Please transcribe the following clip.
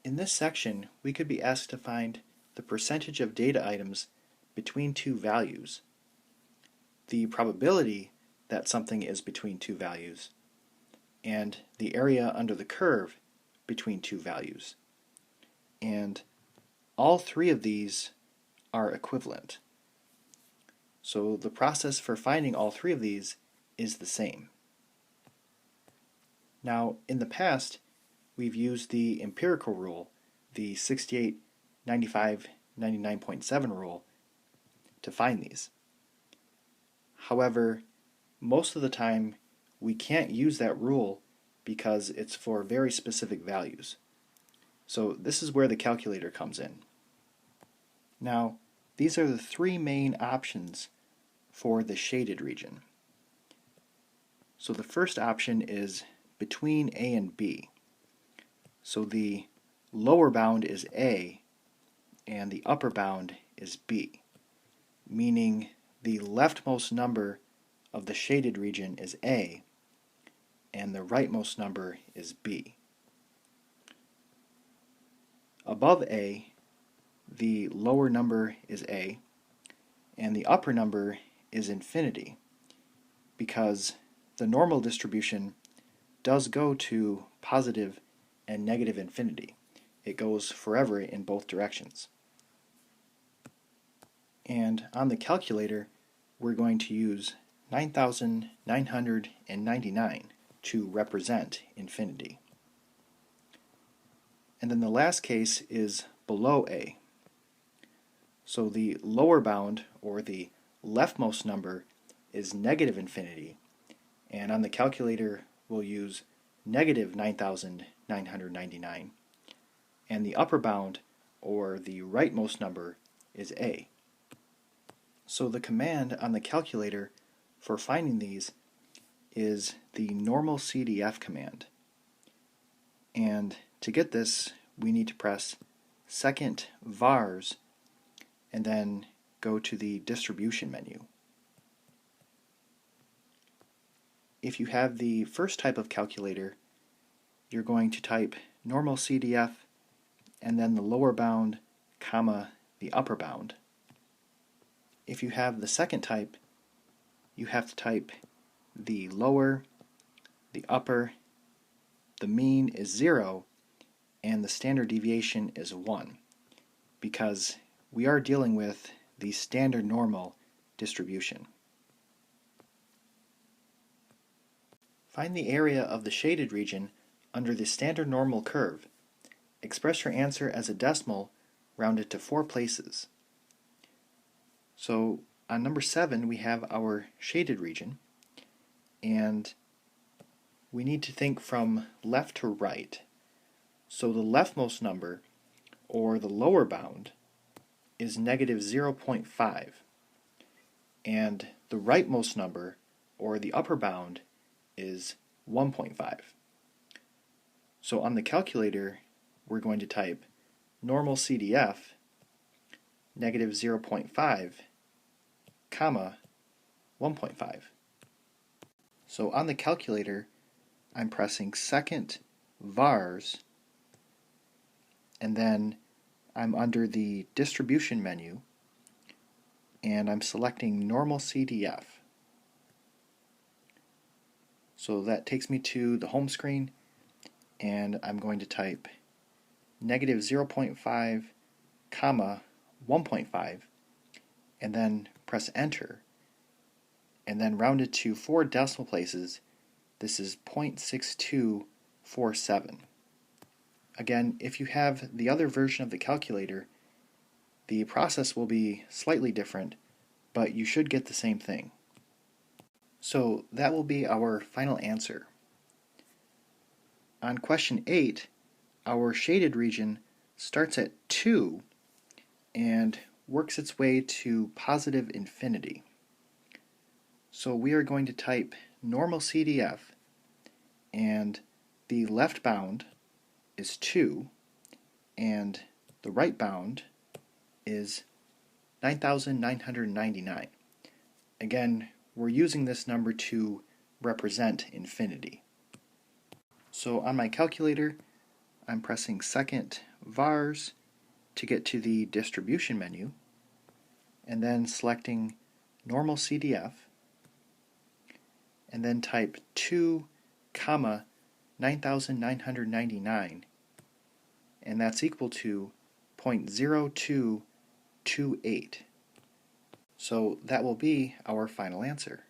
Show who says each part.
Speaker 1: In this section, we could be asked to find the percentage of data items between two values, the probability that something is between two values, and the area under the curve between two values. And all three of these are equivalent. So the process for finding all three of these is the same. Now, in the past, we've used the empirical rule, the 68, 95, 99.7 rule, to find these. However, most of the time we can't use that rule because it's for very specific values. So this is where the calculator comes in. Now, these are the three main options for the shaded region. So the first option is between A and B. So the lower bound is A and the upper bound is B, meaning the leftmost number of the shaded region is A and the rightmost number is B. Above A, the lower number is A and the upper number is infinity, because the normal distribution does go to positive and negative infinity. It goes forever in both directions. And on the calculator, we're going to use 9,999 to represent infinity. And then the last case is below A. So the lower bound, or the leftmost number, is negative infinity, and on the calculator we'll use negative 9,999, and the upper bound, or the rightmost number, is A. So the command on the calculator for finding these is the Normalcdf command. And to get this, we need to press second vars and then go to the distribution menu. If you have the first type of calculator, you're going to type Normalcdf and then the lower bound, comma, the upper bound. If you have the second type, you have to type the lower, the upper, the mean is 0, and the standard deviation is 1, because we are dealing with the standard normal distribution. Find the area of the shaded region under the standard normal curve. Express your answer as a decimal rounded to 4 places. So on number 7 we have our shaded region, and we need to think from left to right. So the leftmost number, or the lower bound, is negative 0.5, and the rightmost number, or the upper bound, is 1.5. So on the calculator we're going to type Normalcdf negative 0.5, comma, 1.5. So on the calculator I'm pressing second vars, and then I'm under the distribution menu and I'm selecting Normalcdf. So that takes me to the home screen, and I'm going to type negative 0.5, comma, 1.5, and then press enter, and then round it to 4 decimal places. This is 0.6247. Again, if you have the other version of the calculator, the process will be slightly different, but you should get the same thing. So that will be our final answer. On question 8, our shaded region starts at 2 and works its way to positive infinity. So we are going to type Normalcdf, and the left bound is 2 and the right bound is 9,999. Again, we're using this number to represent infinity. So on my calculator, I'm pressing second vars to get to the distribution menu, and then selecting Normalcdf, and then type 2, 9999, and that's equal to 0.0228. So that will be our final answer.